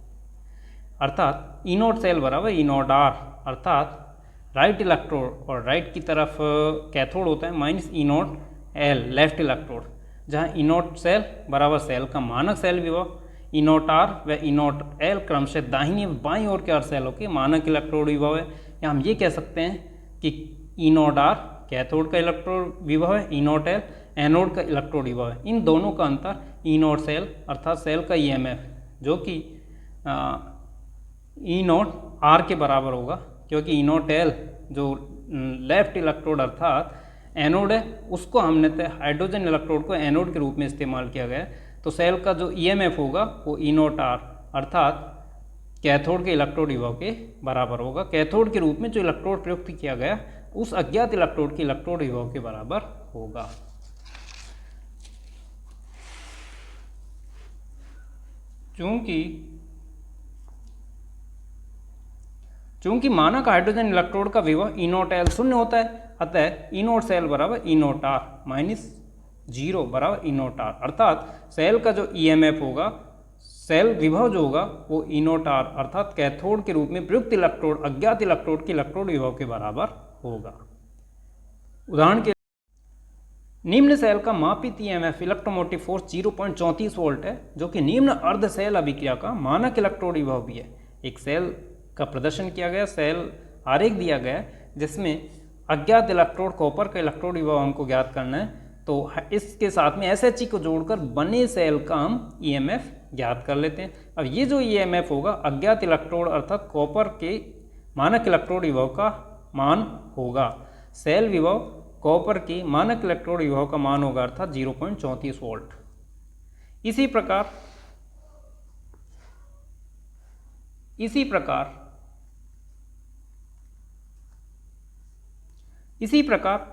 अर्थात ई नोड सेल बराबर ई नोड आर, अर्थात राइट इलेक्ट्रोड और राइट की तरफ कैथोड होता है माइनस ई नोड एल लेफ्ट इलेक्ट्रोड, जहाँ ई नोड सेल बराबर सेल का मानक सेल विभव ई नोट आर व ई नोट एल क्रमशः दाहिनी बाईं ओर के अर्ध सेलों के मानक इलेक्ट्रोड विभव है। या हम ये कह सकते हैं कि ई नोट आर कैथोड का इलेक्ट्रोड विभव है, ई नोट एल एनोड का इलेक्ट्रोड विभव है। इन दोनों का अंतर ई नोट सेल अर्थात सेल का ईएमएफ जो कि ई नोट आर के बराबर होगा, क्योंकि ई नोट एल जो लेफ्ट इलेक्ट्रोड अर्थात एनोड है उसको हमने हाइड्रोजन इलेक्ट्रोड को एनोड के रूप में इस्तेमाल किया गया है, तो सेल का जो ईएमएफ होगा वो ई नोट आर अर्थात कैथोड के इलेक्ट्रोड विभव के बराबर होगा। कैथोड के रूप में जो इलेक्ट्रोड प्रयुक्त किया गया उस अज्ञात इलेक्ट्रोड के इलेक्ट्रोड विभव के बराबर होगा। चूंकि मानक हाइड्रोजन इलेक्ट्रोड का विभव ई नोट एल शून्य होता है, अतः ई नोट सेल बराबर ई नोट आर माइनस 0 बराबर ई नोट आर, अर्थात सेल का जो ईएमएफ होगा सेल विभव जो होगा वो ई नोट आर अर्थात कैथोड के रूप में प्रयुक्त इलेक्ट्रोड अज्ञात इलेक्ट्रोड के इलेक्ट्रोड विभव के बराबर होगा। उदाहरण के निम्न सेल का मापित ईएमएफ इलेक्ट्रोमोटिव फोर्स 0.34 वोल्ट है, जो कि निम्न अर्ध सेल अभिक्रिया का मानक इलेक्ट्रोड विभव भी है। एक सेल का प्रदर्शन किया गया, सेल आरेख दिया गया जिसमें अज्ञात इलेक्ट्रोड कॉपर का इलेक्ट्रोड विभव हमको ज्ञात करना है, तो इसके साथ में SHE को जोड़कर बने सेल का हम ईएमएफ ज्ञात कर लेते हैं। अब ये जो ईएमएफ होगा अज्ञात इलेक्ट्रोड अर्थात कॉपर के मानक इलेक्ट्रोड विभव का मान होगा, सेल विभव कॉपर की मानक इलेक्ट्रोड विभव का मान होगा अर्थात 0.34 वोल्ट। इसी प्रकार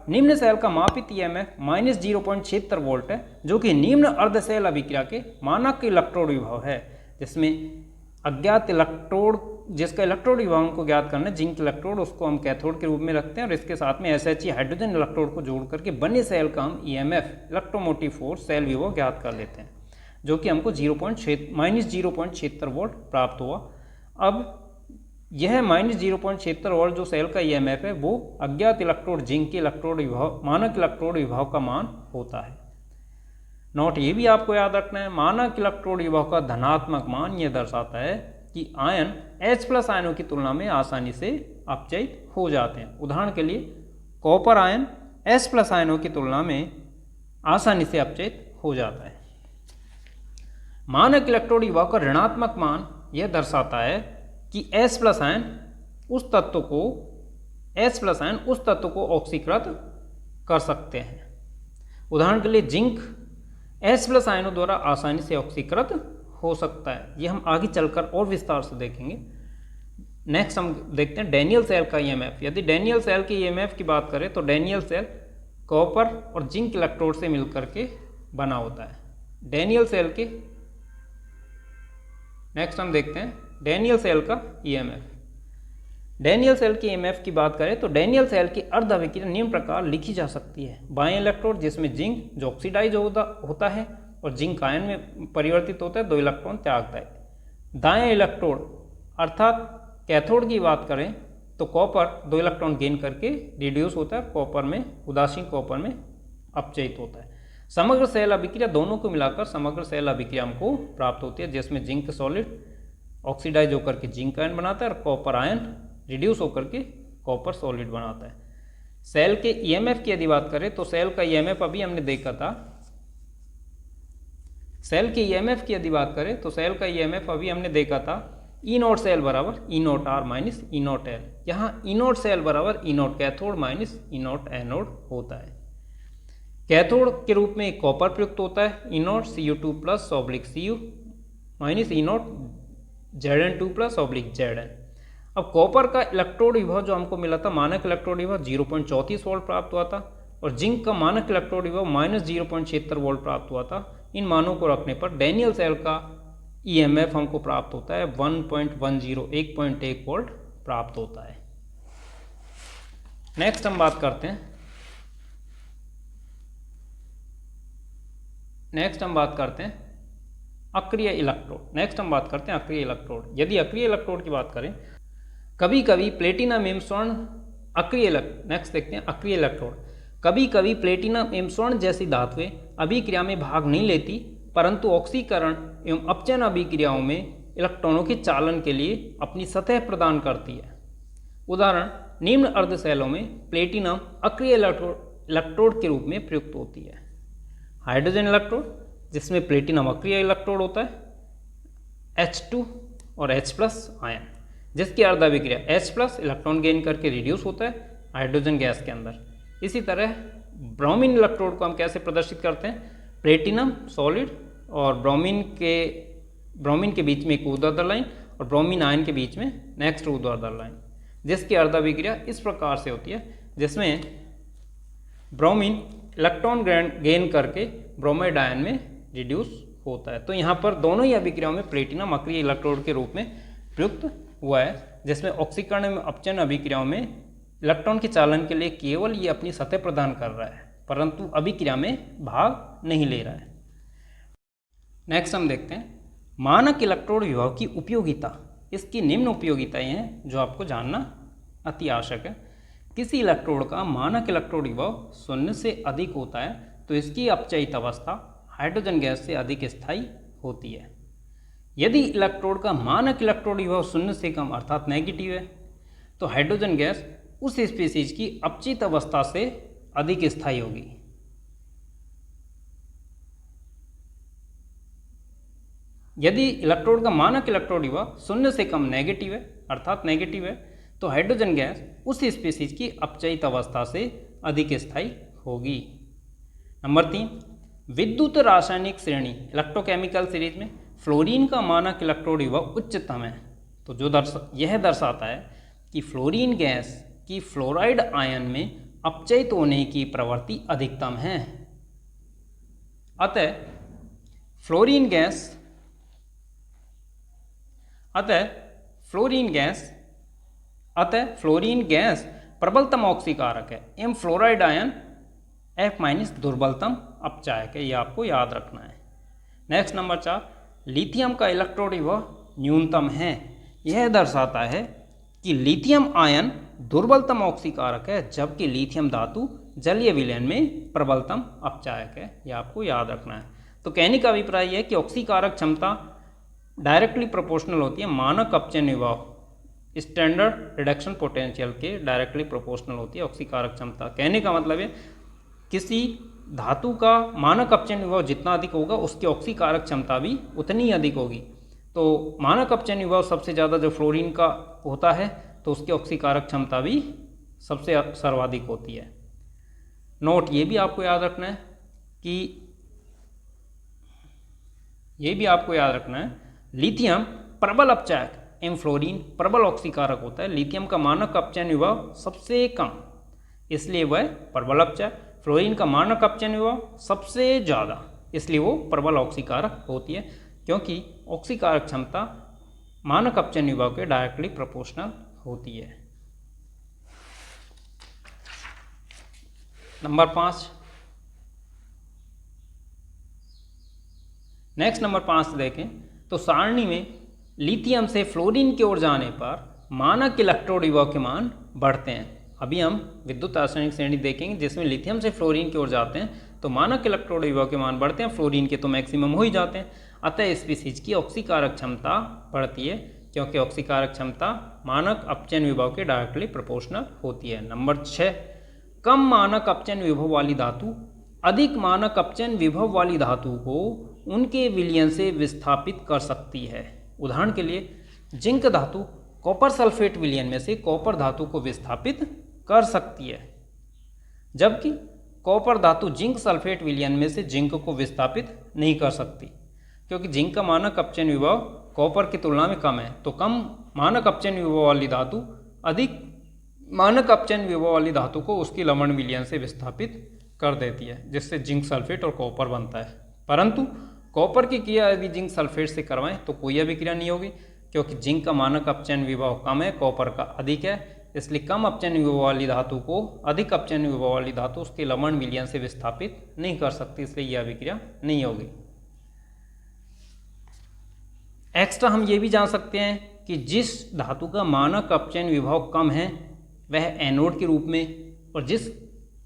निम्न सेल का मापित ईएमएफ माइनस 0.76 वोल्ट है, जो कि निम्न अर्ध सेल अभिक्रिया के मानक इलेक्ट्रोड विभव है, जिसमें अज्ञात इलेक्ट्रोड जिसका इलेक्ट्रोड विभव हमको ज्ञात करना है जिंक इलेक्ट्रोड, उसको हम कैथोड के रूप में रखते हैं और इसके साथ में SHE हाइड्रोजन इलेक्ट्रोड को जोड़ करके बने सेल का हम ईएमएफ इलेक्ट्रोमोटिव फोर्स सेल विभव ज्ञात कर लेते हैं, जो कि हमको माइनस 0.76 वोल्ट प्राप्त हुआ। अब यह माइनस 0.76 वोल्ट जो सेल का ईएमएफ है वो अज्ञात इलेक्ट्रोड जिंक के इलेक्ट्रोड विभव मानक इलेक्ट्रोड विभव का मान होता है। नोट ये भी आपको याद रखना है, मानक इलेक्ट्रोड विभव का धनात्मक मान यह दर्शाता है कि आयन H+ आयनों की तुलना में आसानी से अपचयित हो जाते हैं। उदाहरण के लिए कॉपर आयन H+ आयनों की तुलना में आसानी से अपचयित हो जाता है। मानक इलेक्ट्रोड विभव का ऋणात्मक मान यह दर्शाता है कि H+ आयन उस तत्व को ऑक्सीकृत कर सकते हैं। उदाहरण के लिए जिंक H+ आयनों द्वारा आसानी से ऑक्सीकृत हो सकता है, यह हम आगे चलकर और विस्तार से देखेंगे। नेक्स्ट हम देखते हैं डैनियल सेल का ईएमएफ। यदि डैनियल सेल के ईएमएफ की बात करें तो डैनियल सेल कॉपर और जिंक इलेक्ट्रोड से मिलकर के बना होता है। डैनियल सेल के नेक्स्ट हम देखते हैं डैनियल सेल का ईएमएफ। डैनियल सेल के ईएमएफ की बात करें तो डैनियल सेल की अर्ध अभिक्रिया निम्न प्रकार लिखी जा सकती है। बाएं इलेक्ट्रोड जिसमें जिंक जो ऑक्सीडाइज होता है और जिंक आयन में परिवर्तित होता है, 2 इलेक्ट्रॉन त्यागता है। दाएं इलेक्ट्रोड अर्थात कैथोड की बात करें तो कॉपर 2 इलेक्ट्रॉन गेन करके रिड्यूस होता है, कॉपर में उदासीन कॉपर में अपचयित होता है। समग्र सेल अभिक्रिया दोनों को मिलाकर समग्र सेल अभिक्रिया हमको प्राप्त होती है, जिसमें जिंक सॉलिड ऑक्सीडाइज होकर के जिंक आयन बनाता है और कॉपर आयन रिड्यूस होकर के कॉपर सॉलिड बनाता है। सेल के ईएमएफ की यदि बात करें तो सेल का ईएमएफ अभी हमने देखा था। सेल के ईएमएफ की यदि बात करें तो सेल का ईएमएफ अभी हमने देखा था ई नोट सेल बराबर E nought R minus E nought L. यहाँ ई नोट सेल बराबर E nought cathode minus E nought anode होता है। कैथोड के रूप में कॉपर प्रयुक्त होता है, E nought Cu2 plus Cu minus E nought Zn2 plus Zn। अब कॉपर का इलेक्ट्रोड विभव जो हमको मिला था मानक इलेक्ट्रोड विभव 0.34 वोल्ट प्राप्त हुआ था और जिंक का मानक इलेक्ट्रोड विभव माइनस 0.76 वोल्ट प्राप्त हुआ था। इन मानों को रखने पर डैनियल सेल का EMF हमको प्राप्त होता है 1.10 1.1 वोल्ट प्राप्त होता है। नेक्स्ट हम बात करते हैं अक्रिय इलेक्ट्रोड। यदि अक्रिय इलेक्ट्रोड की बात करें, कभी कभी प्लेटिनम एवं स्वर्ण अक्रिय इलेक्ट्रोड कभी कभी प्लेटिनम एवं स्वर्ण जैसी धातुएं अभिक्रिया में भाग नहीं लेती, परंतु ऑक्सीकरण एवं अपचयन अभिक्रियाओं में इलेक्ट्रॉनों के चालन के लिए अपनी सतह प्रदान करती है। उदाहरण, निम्न अर्धशैलों में प्लेटिनम अक्रिय इलेक्ट्रोड के रूप में प्रयुक्त होती है। हाइड्रोजन इलेक्ट्रोड, जिसमें प्लेटिनम अक्रिय इलेक्ट्रोड होता है, H2 और H+ आयन, जिसकी अर्धाभिक्रिया H+ इलेक्ट्रॉन गेन करके रिड्यूस होता है हाइड्रोजन गैस के अंदर। इसी तरह ब्रोमीन इलेक्ट्रोड को हम कैसे प्रदर्शित करते हैं, प्लेटिनम सॉलिड और ब्रोमीन के बीच में एक ऊर्ध्वाधर लाइन और ब्रोमीन आयन के बीच में नेक्स्ट ऊर्ध्वाधर लाइन, जिसकी अर्धाभिक्रिया इस प्रकार से होती है, जिसमें ब्रोमीन इलेक्ट्रॉन गेन करके ब्रोमाइड आयन में रिड्यूस होता है। तो यहाँ पर दोनों ही अभिक्रियाओं में प्लेटिनम अक्रिय इलेक्ट्रोड के रूप में प्रयुक्त हुआ है, जिसमें ऑक्सीकरण एवं अपचयन अभिक्रियाओं में इलेक्ट्रॉन के चालन के लिए केवल ये अपनी सतह प्रदान कर रहा है, परंतु अभिक्रिया में भाग नहीं ले रहा है। नेक्स्ट हम देखते हैं मानक इलेक्ट्रोड विभव की उपयोगिता। इसकी निम्न उपयोगिताएं हैं जो आपको जानना अति आवश्यक है। किसी इलेक्ट्रोड का मानक इलेक्ट्रोड विभव 0 से अधिक होता है तो इसकी अपचयित अवस्था हाइड्रोजन गैस से अधिक स्थायी होती है। यदि इलेक्ट्रोड का मानक इलेक्ट्रोड विभव 0 से कम अर्थात नेगेटिव है तो हाइड्रोजन गैस उस स्पीसीज की अपचयित अवस्था से अधिक स्थायी होगी। यदि इलेक्ट्रोड का मानक इलेक्ट्रोड विभव 0 से कम नेगेटिव है अर्थात नेगेटिव है तो हाइड्रोजन गैस उस स्पीसीज की अपचयित अवस्था से अधिक स्थायी होगी। नंबर 3, विद्युत रासायनिक श्रेणी इलेक्ट्रोकेमिकल सीरीज में फ्लोरीन का मानक इलेक्ट्रोड विभव उच्चतम है। तो जो यह दर्शाता है कि फ्लोरीन गैस की फ्लोराइड आयन में अपचयित होने की प्रवृत्ति अधिकतम है। अतः फ्लोरीन गैस प्रबलतम ऑक्सीकारक है एवं फ्लोराइड आयन F- दुर्बलतम अपचायक है, यह आपको याद रखना है। नेक्स्ट नंबर 4, लिथियम का इलेक्ट्रोड विभव न्यूनतम है। यह दर्शाता है कि लिथियम आयन दुर्बलतम ऑक्सीकारक है जबकि लिथियम धातु जलीय विलयन में प्रबलतम अपचायक है, यह आपको याद रखना है। तो कहने का अभिप्राय यह है कि ऑक्सीकारक क्षमता डायरेक्टली प्रोपोर्शनल होती है मानक अपचयन विभव स्टैंडर्ड रिडक्शन पोटेंशियल के डायरेक्टली प्रोपोर्शनल होती है ऑक्सीकारक क्षमता। कहने का मतलब है किसी धातु का मानक अपचयन विभव जितना अधिक होगा उसकी ऑक्सीकारक क्षमता भी उतनी ही अधिक होगी। तो मानक अपचयन विभव सबसे ज़्यादा जो फ्लोरीन का होता है तो उसकी ऑक्सीकारक क्षमता भी सबसे सर्वाधिक होती है। नोट ये भी आपको याद रखना है लिथियम प्रबल अपचायक एवं फ्लोरीन प्रबल ऑक्सीकारक होता है। लिथियम का मानक अपचयन विभव सबसे कम इसलिए वह प्रबल अपचायक, फ्लोरीन का मानक अपचयन विभव सबसे ज़्यादा इसलिए वो प्रबल ऑक्सीकारक होती है, क्योंकि ऑक्सीकारक क्षमता मानक अपचयन विभव के डायरेक्टली प्रोपोर्शनल होती है। नंबर 5, नेक्स्ट नंबर 5 देखें तो सारणी में लिथियम से फ्लोरीन की ओर जाने पर मानक इलेक्ट्रोड विभव के मान बढ़ते हैं। अभी हम विद्युत रासायनिक श्रेणी देखेंगे जिसमें लिथियम से फ्लोरीन की ओर जाते हैं तो मानक इलेक्ट्रोड विभव के मान बढ़ते हैं, फ्लोरीन के तो मैक्सिमम हो ही जाते हैं। अतः स्पीसीज की ऑक्सीकारक क्षमता बढ़ती है क्योंकि ऑक्सीकारक क्षमता मानक अपचयन विभव के डायरेक्टली प्रोपोर्शनल होती है। नंबर 6, कम मानक अपचयन विभव वाली धातु अधिक मानक अपचयन विभव वाली धातु को उनके विलयन से विस्थापित कर सकती है। उदाहरण के लिए जिंक धातु कॉपर सल्फेट विलयन में से कॉपर धातु को विस्थापित कर सकती है, जबकि कॉपर धातु जिंक सल्फेट विलयन में से जिंक को विस्थापित नहीं कर सकती, क्योंकि जिंक का मानक अपचयन विभव कॉपर की तुलना में कम है। तो कम मानक अपचयन विभव वाली धातु अधिक मानक अपचयन विभव वाली धातु को उसकी लवण विलयन से विस्थापित कर देती है, जिससे जिंक सल्फेट और कॉपर बनता है। परंतु कॉपर की क्रिया यदि जिंक सल्फेट से करवाएं तो कोई अभिक्रिया नहीं होगी, क्योंकि जिंक का मानक अपचयन विभव कम है, कॉपर का अधिक है, इसलिए कम अपचयन विभव वाली धातु को अधिक अपचयन विभव वाली धातु उसके लवण विलयन से विस्थापित नहीं कर सकती, इसलिए यह अभिक्रिया नहीं होगी। एक्स्ट्रा हम ये भी जान सकते हैं कि जिस धातु का मानक अपचयन विभव कम है वह एनोड के रूप में, और जिस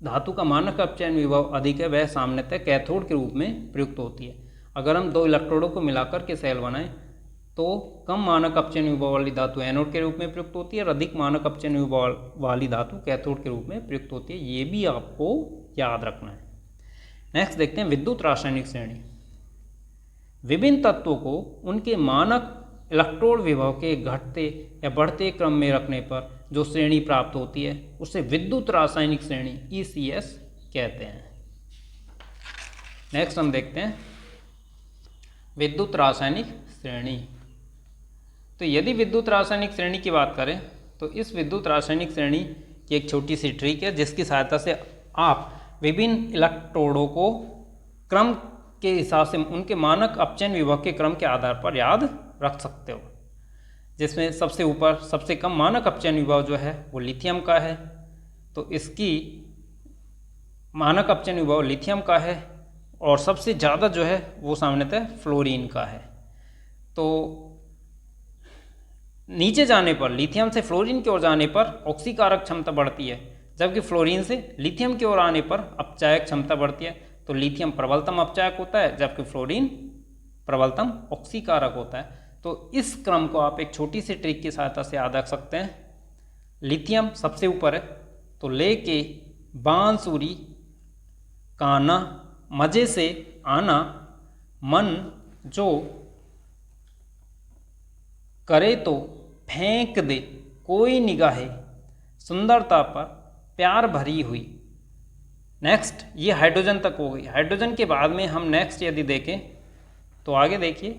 धातु का मानक अपचयन विभव अधिक है वह सामान्यतः कैथोड के रूप में प्रयुक्त होती है। अगर हम दो इलेक्ट्रोडों को मिलाकर के सेल बनाएं तो कम मानक अपचयन विभव वाली धातु एनोड के रूप में प्रयुक्त होती है और अधिक मानक अपचयन विभव वाली धातु कैथोड के रूप में प्रयुक्त होती है। ये भी आपको याद रखना है। नेक्स्ट देखते हैं विद्युत रासायनिक श्रेणी। विभिन्न तत्वों को उनके मानक इलेक्ट्रोड विभव के घटते या बढ़ते क्रम में रखने पर जो श्रेणी प्राप्त होती है उसे विद्युत रासायनिक श्रेणी ECS कहते हैं। नेक्स्ट हम देखते हैं विद्युत रासायनिक श्रेणी। तो यदि विद्युत रासायनिक श्रेणी की बात करें तो इस विद्युत रासायनिक श्रेणी की एक छोटी सी ट्रिक है जिसकी सहायता से आप विभिन्न इलेक्ट्रोडों को क्रम के हिसाब से उनके मानक अपचयन विभव के क्रम के आधार पर याद रख सकते हो, जिसमें सबसे ऊपर सबसे कम मानक अपचयन विभव जो है वो लिथियम का है, तो इसकी मानक अपचयन विभव लिथियम का है, और सबसे ज़्यादा जो है वो सामान्यतः फ्लोरीन का है। तो नीचे जाने पर लिथियम से फ्लोरीन की ओर जाने पर ऑक्सीकारक क्षमता बढ़ती है, जबकि फ्लोरीन से लिथियम की ओर आने पर अपचायक क्षमता बढ़ती है। तो लिथियम प्रबलतम अपचायक होता है जबकि फ्लोरीन प्रबलतम ऑक्सीकारक होता है। तो इस क्रम को आप एक छोटी सी ट्रिक की सहायता से याद रख सकते हैं। लिथियम सबसे ऊपर है तो लेके बांसुरी काना मजे से आना मन जो करे तो फेंक दे कोई निगाहे सुंदरता पर प्यार भरी हुई। नेक्स्ट ये हाइड्रोजन तक हो गई। हाइड्रोजन के बाद में हम नेक्स्ट यदि देखें तो आगे देखिए,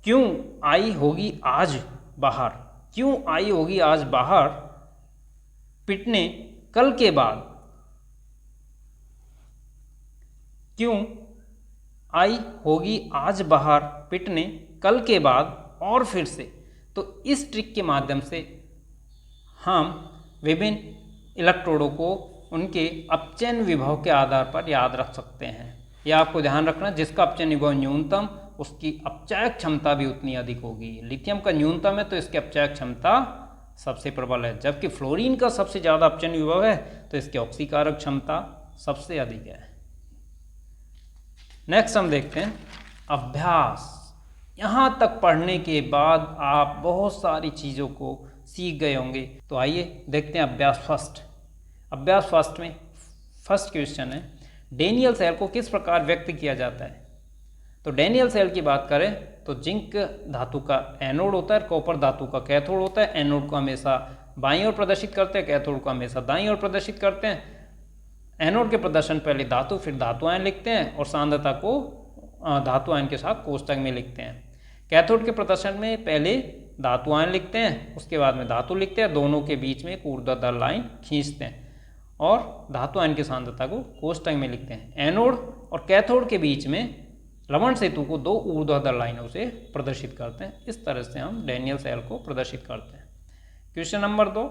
क्यों आई होगी आज बाहर, क्यों आई होगी आज बाहर पिटने कल के बाद, क्यों आई होगी आज बाहर पिटने कल के बाद और फिर से। तो इस ट्रिक के माध्यम से हम विभिन्न इलेक्ट्रोडों को उनके अपचयन विभव के आधार पर याद रख सकते हैं। यह आपको ध्यान रखना, जिसका अपचयन विभव न्यूनतम उसकी अपचायक क्षमता भी उतनी अधिक होगी। लिथियम का न्यूनतम है तो इसकी अपचायक क्षमता सबसे प्रबल है, जबकि फ्लोरीन का सबसे ज़्यादा अपचयन विभव है तो इसकी ऑक्सीकारक क्षमता सबसे अधिक है। नेक्स्ट हम देखते हैं अभ्यास। यहाँ तक पढ़ने के बाद आप बहुत सारी चीज़ों को सीख गए होंगे। तो आइए देखते हैं अभ्यास फर्स्ट। अभ्यास फर्स्ट में फर्स्ट क्वेश्चन है, डेनियल सेल को किस प्रकार व्यक्त किया जाता है। तो डेनियल सेल की बात करें तो जिंक धातु का एनोड होता है, कॉपर धातु का कैथोड होता है। एनोड को हमेशा बाईं ओर प्रदर्शित करते हैं, कैथोड को हमेशा दाईं ओर प्रदर्शित करते हैं। एनोड के प्रदर्शन पहले धातु फिर धातु आयन लिखते हैं और सांद्रता को धातु आयन के साथ कोष्टक में लिखते हैं। कैथोड के प्रदर्शन में पहले धातु आयन लिखते हैं, उसके बाद में धातु लिखते हैं, दोनों के बीच में एक ऊर्ध्वाधर लाइन खींचते हैं और धातु आयन की सांद्रता को कोष्टक में लिखते हैं। एनोड और कैथोड के बीच में लवण सेतु को दो ऊर्ध्वाधर लाइनों से प्रदर्शित करते हैं। इस तरह से हम डेनियल सेल को प्रदर्शित करते हैं। क्वेश्चन नंबर 2,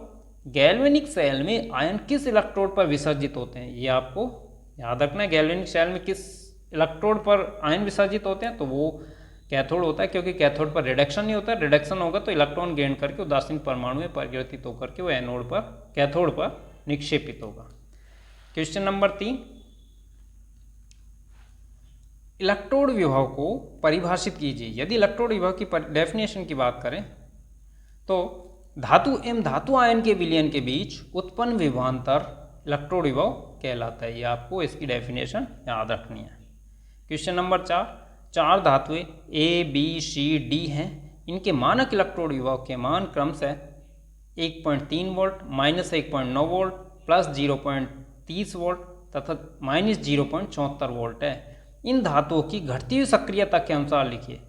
गैल्वेनिक सेल में आयन किस इलेक्ट्रोड पर विसर्जित होते हैं। ये आपको याद रखना है, गैल्वेनिक सेल में किस इलेक्ट्रोड पर आयन विसर्जित होते हैं। तो वो कैथोड होता है, क्योंकि कैथोड पर रिडक्शन नहीं होता। रिडक्शन होगा तो इलेक्ट्रॉन गेन करके उदासीन परमाणु में परिवर्तित होकर के वो एनोड पर कैथोड पर निक्षेपित होगा। क्वेश्चन नंबर 3, इलेक्ट्रोड विभव को परिभाषित कीजिए। यदि इलेक्ट्रोड विभव की डेफिनेशन की बात करें तो धातु एवं धातु आयन के विलयन के बीच उत्पन्न विभवांतर इलेक्ट्रोड विभव कहलाता है। ये आपको इसकी डेफिनेशन याद रखनी है। क्वेश्चन नंबर 4, चार धातुएं A, B, C, D हैं। इनके मानक इलेक्ट्रोड विभव के मान क्रमशः 1.3 वोल्ट, -1.9 वोल्ट, +0.30 वोल्ट तथा -0.74 वोल्ट है। इन धातुओं की घटती हुई सक्रियता के अनुसार लिखिए।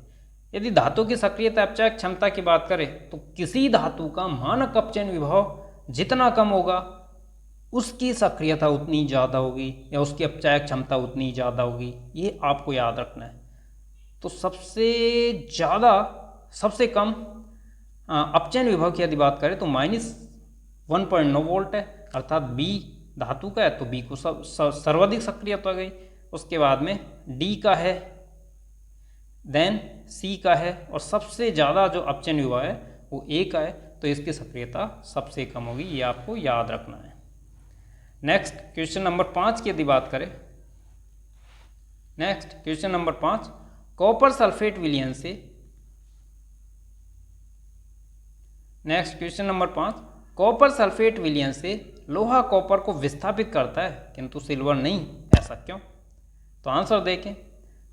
यदि धातु की सक्रियता अपचायक क्षमता की बात करें तो किसी धातु का मानक अपचयन विभव जितना कम होगा उसकी सक्रियता उतनी ज़्यादा होगी या उसकी अपचायक क्षमता उतनी ज़्यादा होगी, ये आपको याद रखना है। तो सबसे ज़्यादा सबसे कम अपचयन विभव की यदि बात करें तो -1.9 वोल्ट है, अर्थात बी धातु का है तो बी को सर्वाधिक सक्रियता गई। उसके बाद में डी का है, देन सी का है, और सबसे ज़्यादा जो अपचयन विभव है वो ए का है, तो इसकी सक्रियता सबसे कम होगी, ये आपको याद रखना है। नेक्स्ट क्वेश्चन नंबर 5 की यदि बात करें, next question number 5, copper sulphate विलयन से, next question number 5, copper sulphate विलयन से लोहा कॉपर को विस्थापित करता है किंतु सिल्वर नहीं, ऐसा क्यों? तो आंसर देखें,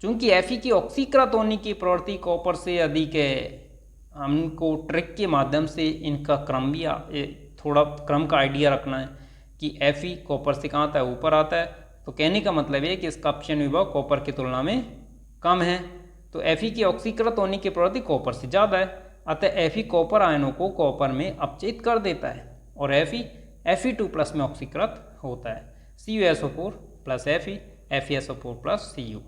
चूंकि Fe की ऑक्सीकृत होने की प्रवृत्ति कॉपर से अधिक है, हमको ट्रिक के माध्यम से इनका क्रम भी थोड़ा क्रम का आइडिया रखना है कि Fe कॉपर से कहाँ आता है, ऊपर आता है। तो कहने का मतलब है कि इसका अपचयन विभव कॉपर की तुलना में कम है, तो Fe की ऑक्सीकृत होने की प्रवृत्ति कॉपर से ज़्यादा है, अतः Fe कॉपर आयनों को कॉपर में अपचयित कर देता है और Fe2+ में ऑक्सीकृत होता है, CuSO4 plus Fe, FeSO4 plus Cu।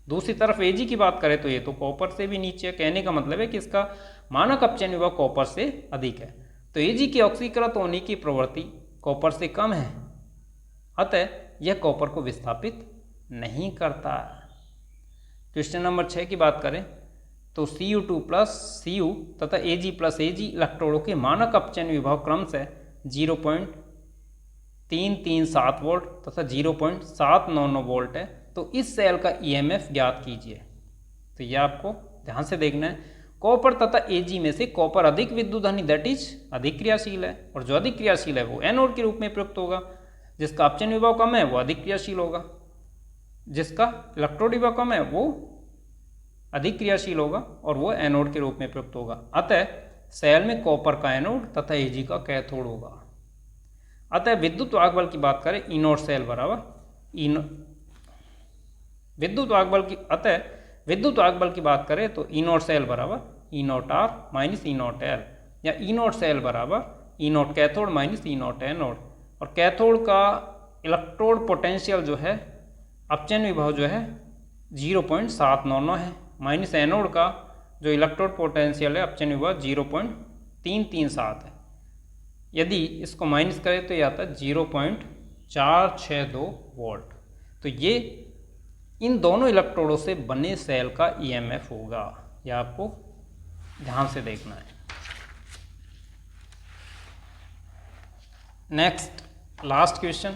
दूसरी तरफ Ag की बात करें तो ये तो कॉपर से भी नीचे है, कहने का मतलब है कि इसका मानक अपचयन विभव कॉपर से अधिक है, तो Ag की ऑक्सीकृत होने की प्रवृत्ति कॉपर से कम है, अतः यह कॉपर को विस्थापित नहीं करता। क्वेश्चन नंबर 6 की बात करें तो Cu2 प्लस Cu तथा Ag प्लस Ag इलेक्ट्रोडों के मानक अपचयन विभव क्रम से 0.337 वोल्ट तथा 0.799 वोल्ट है, तो इस सेल का EMF ज्ञात कीजिए। तो यह आपको ध्यान से देखना है, कॉपर तथा Ag में से कॉपर अधिक विद्युतधर्मी दैट इज अधिक क्रियाशील है, और जो अधिक क्रियाशील है वो एनोड के रूप में प्रयुक्त होगा, जिसका अपचयन विभव कम है वो अधिक क्रियाशील होगा, जिसका इलेक्ट्रोड विभव कम है वो अधिक क्रियाशील होगा और वो एनोड के रूप में प्रयुक्त होगा। अतः सेल में कॉपर का एनोड तथा Ag का कैथोड होगा। अतः विद्युत वाहक बल की बात करें, ई नॉट सेल बराबर विद्युत वाहक बल की बात करें तो ई नॉट सेल बराबर E nought R minus E nought L, या ई नॉट सेल बराबर E nought cathode minus E nought anode. और कैथोड का इलेक्ट्रोड पोटेंशियल जो है, अपचयन विभव जो है 0.799 है, माइनस एनोड का जो इलेक्ट्रोड पोटेंशियल है अपचयन विभव 0.337 है। यदि इसको माइनस करें तो यह आता है 0.462 वोल्ट। तो ये इन दोनों इलेक्ट्रोडों से बने सेल का EMF होगा, यह आपको ध्यान से देखना है। नेक्स्ट लास्ट क्वेश्चन,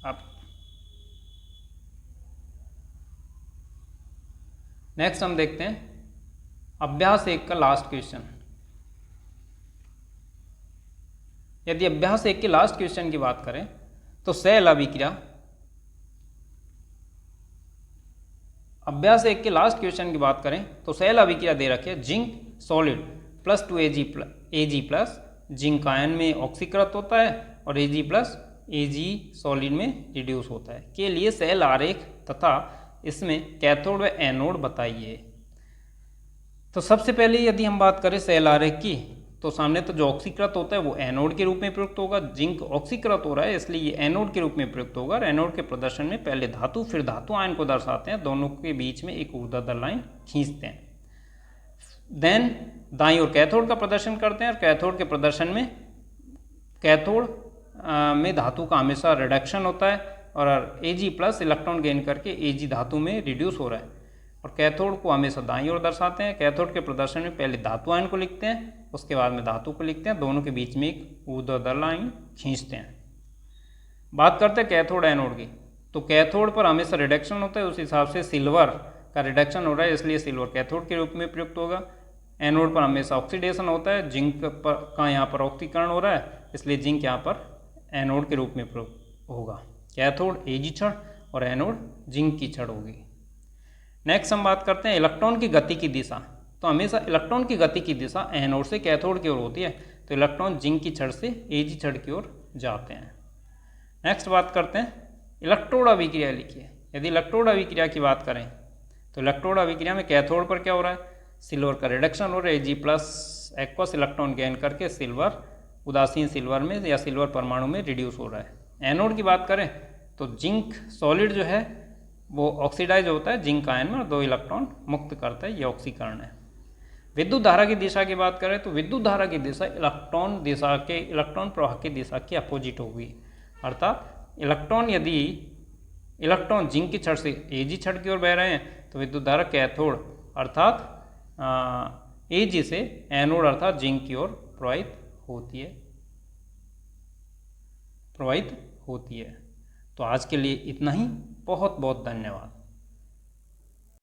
अब नेक्स्ट हम देखते हैं अभ्यास 1 का लास्ट क्वेश्चन। यदि अभ्यास 1 के लास्ट क्वेश्चन की बात करें तो सेल अभिक्रिया, अभ्यास 1 के लास्ट क्वेश्चन की बात करें तो सेल अभिक्रिया दे रखी है, zinc solid plus 2 Ag plus zinc ion में ऑक्सीकृत होता है और Ag प्लस Ag सॉलिड में रिड्यूस होता है के लिए सेल आरेख तथा इसमें कैथोड व एनोड बताइए। तो सबसे पहले यदि हम बात करें सेल आरेख की, तो सामने तो जो ऑक्सीकृत होता है वो एनोड के रूप में प्रयुक्त होगा, जिंक ऑक्सीकृत हो रहा है इसलिए ये एनोड के रूप में प्रयुक्त होगा। और एनोड के प्रदर्शन में पहले धातु फिर धातु आयन को दर्शाते हैं, दोनों के बीच में एक ऊर्ध्वाधर लाइन खींचते हैं। देन दाईं ओर कैथोड का प्रदर्शन करते हैं, और कैथोड के प्रदर्शन में कैथोड में धातु का हमेशा रिडक्शन होता है और Ag प्लस इलेक्ट्रॉन गेन करके Ag धातु में रिड्यूस हो रहा है, और कैथोड को हमेशा दाईं ओर दर्शाते हैं। कैथोड के प्रदर्शन में पहले धातु आयन को लिखते हैं, उसके बाद में धातु को लिखते हैं, दोनों के बीच में एक ऊर्ध्वाधर लाइन खींचते हैं। बात करते हैं कैथोड एनोड की, तो कैथोड पर हमेशा रिडक्शन होता है, उस हिसाब से सिल्वर का रिडक्शन हो रहा है इसलिए सिल्वर कैथोड के रूप में प्रयुक्त होगा। एनोड पर हमेशा ऑक्सीडेशन होता है, जिंक पर का यहाँ पर ऑक्सीकरण हो रहा है इसलिए जिंक यहाँ पर एनोड के रूप में प्रयुक्त होगा। कैथोड Ag छड़ और एनोड जिंक की छड़ होगी। नेक्स्ट हम बात करते हैं इलेक्ट्रॉन की गति की दिशा, तो हमेशा इलेक्ट्रॉन की गति की दिशा एनोड से कैथोड की ओर होती है, तो इलेक्ट्रॉन जिंक की छड़ से Ag छड़ की ओर जाते हैं। नेक्स्ट बात करते हैं इलेक्ट्रोड अभिक्रिया लिखिए। यदि इलेक्ट्रोड अभिक्रिया की बात करें तो इलेक्ट्रोड अभिक्रिया में कैथोड पर क्या हो रहा है, सिल्वर का रिडक्शन हो रहा है, Ag plus aqueous electron gain करके सिल्वर उदासीन सिल्वर में या सिल्वर परमाणु में रिड्यूस हो रहा है। एनोड की बात करें तो जिंक सॉलिड जो है वो ऑक्सीडाइज होता है जिंक आयन में और 2 इलेक्ट्रॉन मुक्त करता है, ये ऑक्सीकरण है। विद्युत धारा की दिशा की बात करें तो विद्युत धारा की दिशा इलेक्ट्रॉन प्रवाह की दिशा की अपोजिट होगी, अर्थात इलेक्ट्रॉन जिंक की छड़ से एजी छड़ की ओर बह रहे हैं तो विद्युत धारा कैथोड अर्थात एजी से एनोड अर्थात जिंक की ओर प्रवाहित होती है। तो आज के लिए इतना ही, बहुत बहुत धन्यवाद।